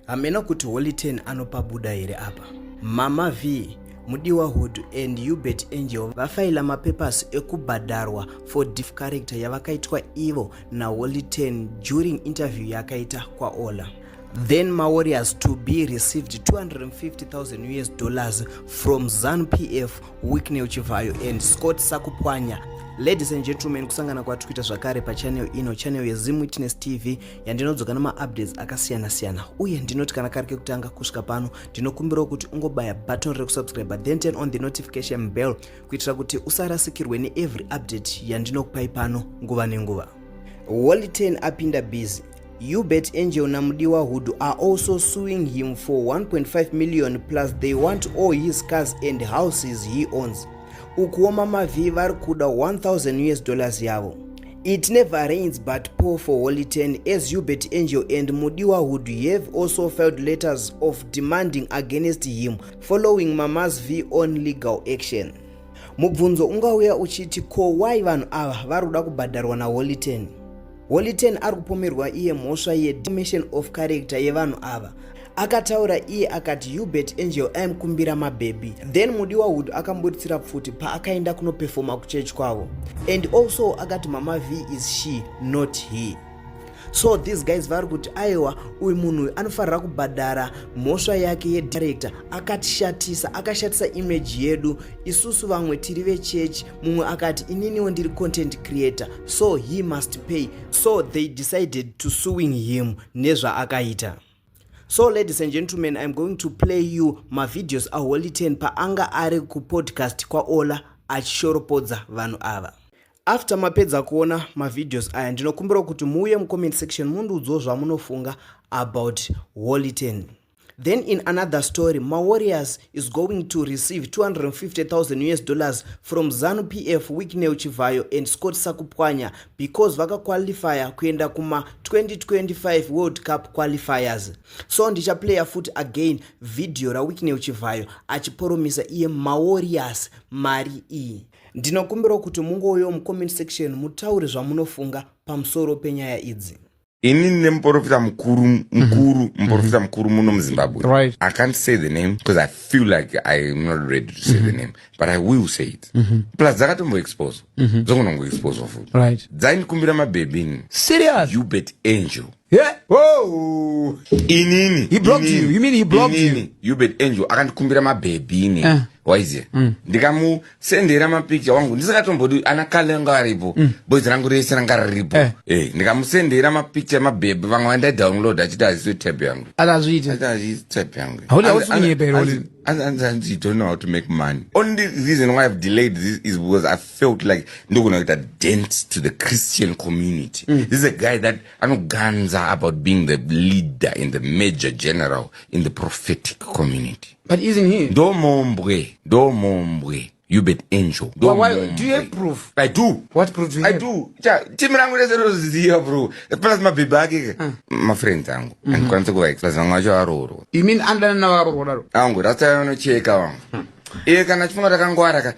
Hamena kuti Holy 10 anopa buda here apa. Mama V, Mudiwa Hood and Ubet Angel vafaila mapapers ekubhadharwa for diff character yavakaitwa Ivo na Holy 10 during interview yakaita kwa Ola. Then Mawarriors to be received $250,000 from ZANU-PF, Wicknell Chivayo and Scott Sakupwanya. Ladies and gentlemen, kusangana kwa Twitter zvakare pa channel ino, channel ye Zim Witness TV yandinodzoka nama updates akasiyana siyana. Uye ndinoti kana kari kekutanga kusvika pano ndinokumbira kuti ungobaya button rekusubscribe then turn on the notification bell kuitira kuti usarasikirwe ne every update yandinokupai pano nguva nenguva. Holy 10 apinda busy. Ubet Angel na Mudiwa Hood are also suing him for 1.5 million plus they want all his cars and houses he owns. Ukuwa Mama V vari kuda $1,000 yavo. It never rains but pour for Holy 10 as Ubet Angel and Mudiwa Hood have also filed letters of demanding against him following Mama's V on legal action. Mubvunzo ungauya uchiti ko why vanhu ava varuda kubhadharwa na Holy 10. Holy 10 ari kupomerwa iye mhosva ye defamation of character yevanhu ava. Akataura iye akati Ubet Angel aimukumbira mabhebi. Then Mudiwa Hood akamburitsira pfuti paakaenda kunoperforma kuchechi kwavo. And also akati Mama V is she, not he. So these guys vari kuti aiwa uyu munhu anofanira kubhadhara mhosva yake yedirector, akashatisa image yedu, isusu vamwe tiri vechechi, mumwe akati ininiwo ndiri content creator, so he must pay. So they decided to suing him nezvaakaita. So ladies and gentlemen, I'm going to play you my videos a Holy 10 paanga ari ku podcast kwa Ola achishorapodza vanhu ava. After mapedza kuona ma videos aya ndinokumbira kuti muuye mu comment section mundudzo zvamunofunga about Holy 10. Then in another story, Mawarriors is going to receive $250,000 from ZANU-PF, Wicknell Chivayo and Scott Sakupwanya because vaka qualifier kuenda kuma 2025 World Cup qualifiers. So ndicha player foot again video ra Wicknell Chivayo achiporomisa iye Mawarriors mari iyi. Ndinokumbira kuti mungoyo mu comment section mutaure zvamunofunga pamusoro penyaya idzi. Ini nemprofita mkuru muno muZimbabwe. Right. I can't say the name because I feel like I'm not ready to say the name, but I will say it. Plus zakatombo expose. Zokonongo expose of it. Right. Zaini kumbira mabebini. Serious? Ubet Angel. Yeah. Whoa. Inini. He blocked you. You mean he blocked you? Ubet Angel akandikumira mabebini. Waize. Ndikamu sendera mapicture wangu ndisakatombodu anakalenga aripo. Boys rangu rese rangaripo. Ndikamusendera mapicture mabebe vamwe anda download achita aziso tape yangu. Atazviita. Atazviita tape yangu. How I don't know how to make money. Only reason why I've delayed this is because I felt like no gonna get a dent to the Christian community. This is a guy that I know guns are about being the leader in the major general in the prophetic community. But isn't he? Do mombwe. Ubet Angel. Why, do you have proof? I do. What proof do you have? I do. Timirangu lese bro. Plus my baby my friends angu. And kwanza kwa plus wangajo aroro. You mean under na waroro? Angu rata no cheka wangu. Kana chifunga takangwara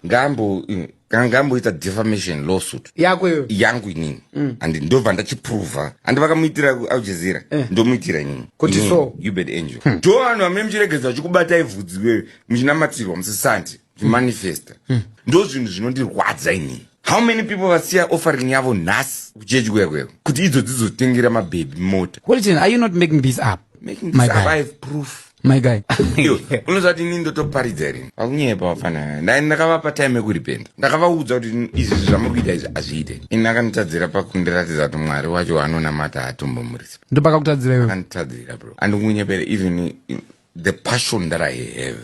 ngambo ita defamation lawsuit. Yako yo. Yangu inini. And ndova ndachiprova. And vakamuitira Al Jazeera. Ndomuitira inini. Kuti so Ubet Angel. Do vanhu vamemchiregedza chikubata ivhudzi wewe muchinamatirwa musisanti. Manifesta. Ndo zvinhu zvinondirwadza ini. How many people vasiya offering yavo nhasi kuchechi kwekwe kuti idzo dzizotengera mabhebi mota. Holy 10, are you not making this up? Making this up, I have proof. My guy. Unozati ini ndotoparidza rini pakunyepa wafana ndakavapa time yekuripenda ndakavaudza kuti izvi zvamuri kuita izvi hazviite ini akanditadzira pakundiratidza kuti Mwari wacho anonamata atombomurisa ndopakakutadzira iwe akanditadzira bro andikunyepa even the passion that I have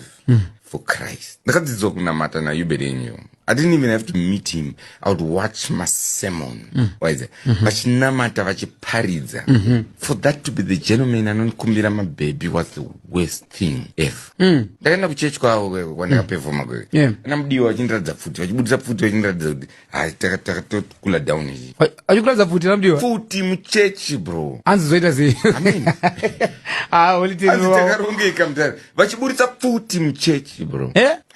for Christ. Ndakadzidzwa kunamata na Ubet Angel. I didn't even have to meet him. I would watch my sermon. Why is it? Vachinamata vachiparidza. For that to be the gentleman anonikumbira mababy was the worst thing ever. Ndakaenda kuchechi kwavo kwandakaperforma kweke. Namudiwa vachindiradza futi. Vachibudisa futi vachindiradza kuti takatokula down ichi. Vachikuradza futi namudiwa? Futi muchechi bro. Hanzi zoita sei? Amen. Holy 10. Hanzi takarongeka mutare. Vachibudisa futi muchechi bro.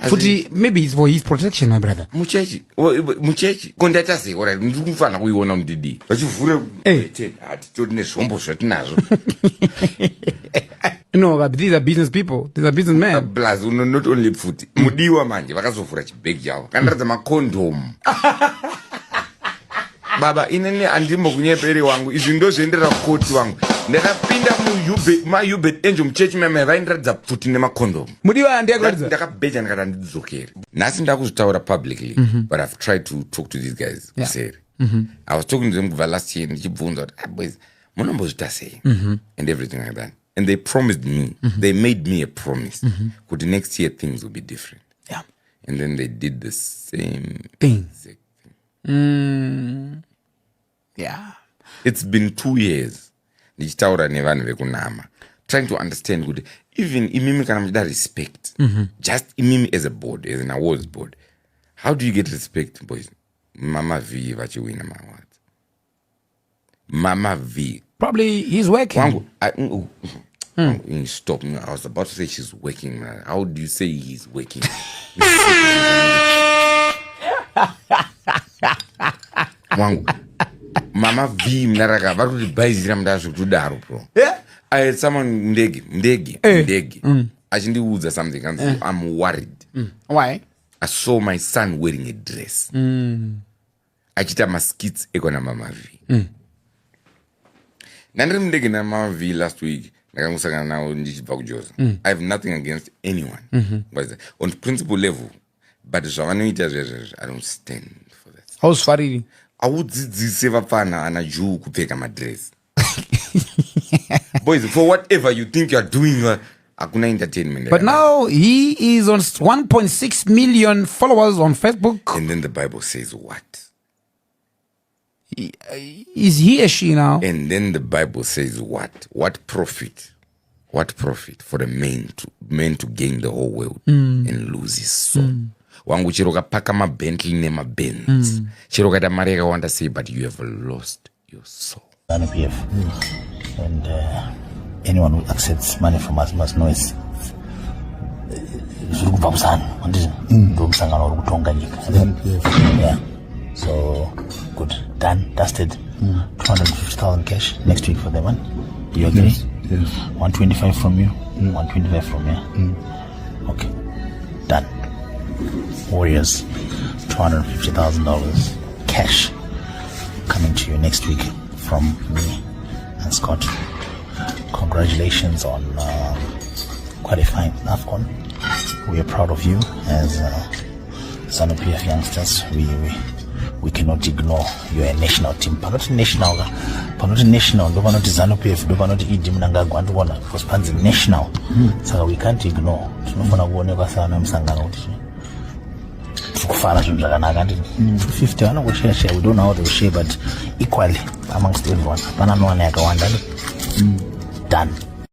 Futi maybe it's for his protection my brother. Muchechi kondata sei ora ndikufana kuiona mudidi vachivhure ati tori nezvombo zvatinazvo No, but these are business people. These are businessmen. Plus, not only food. Mudiwa manje, vakazofura chibhegi yavo. Kandaradza makondom. Baba, inene andimo kunyeperi wangu. Izvi ndozvoendera koti wangu. Ndakapinda ma-Ubet Angel muchechi meme vaindiradza futi nemakondom. Mudiwa ndiyakuratidza. Ndakabheja ndikati ndidzokere. Nhasi ndakuzvitaura publicly, but I've tried to talk to these guys. Kuseri. I was talking to them kubva last year ndichibvunza kuti boys, munombozvita sei? And everything like that. And they promised me, they made me a promise. Kuti next year things will be different. Yeah. And then they did the same thing. Yeah. It's been 2 years. Ndichitaura nevanhu vekunama. Trying to understand kuti even imimi kana muchida respect. Just imimi as a board, as an awards board. How do you get respect, boys? Mama V vachiwina my awards. Mama V. Probably he's working. Stop. I was about to say she's working. How do you say he's working? Mama V mnaraka vari kutibaizira mudazvo kutodaro bro. I had someone Ndegi achindiudza something and I'm worried. Why? I saw my son wearing a dress. Achita maskits ekona Mama V. Nandiri Ndegi na Mama V last week. Ndakangokusangana nawo ndichibva kujoza. I have nothing against anyone. On principle level. But zvavanoita zvezvo, I don't stand for that. How's Faridi? Audzidzise vapfana ana Jew kupfeka madress. Boys, for whatever you think you're doing, hakuna entertainment. But now he is on 1.6 million followers on Facebook. And then the Bible says what? Is he or she now? And then the Bible says what? What profit? What profit for the man to gain the whole world and lose his soul? Wangu chiro kapaka ma Bentley ne ma Benz. Chiro kada mari yakawanda say, but you have lost your soul. ZANU-PF. And anyone who accepts money from us must know it's yeah. So good, done, dusted. 250,000 cash next week for them, man. You agree? Yes. 125 from you, 125 from me. Okay, done. Warriors, $250,000 cash coming to you next week from me and Scott. Congratulations on qualifying AFCON. We are proud of you as ZANU-PF youngsters. We cannot ignore you are a national team. Panoti national, do panoti ZANU-PF, do panoti idimnanga gwandwana because panzi national. So we can't ignore. Tunofana kuoneka sana msangano kuti tukufana zvinhu zvakanaka ndi 50 vanokushare. We don't know how to share, but equally amongst everyone. Hapana nowana yakawanda. Done.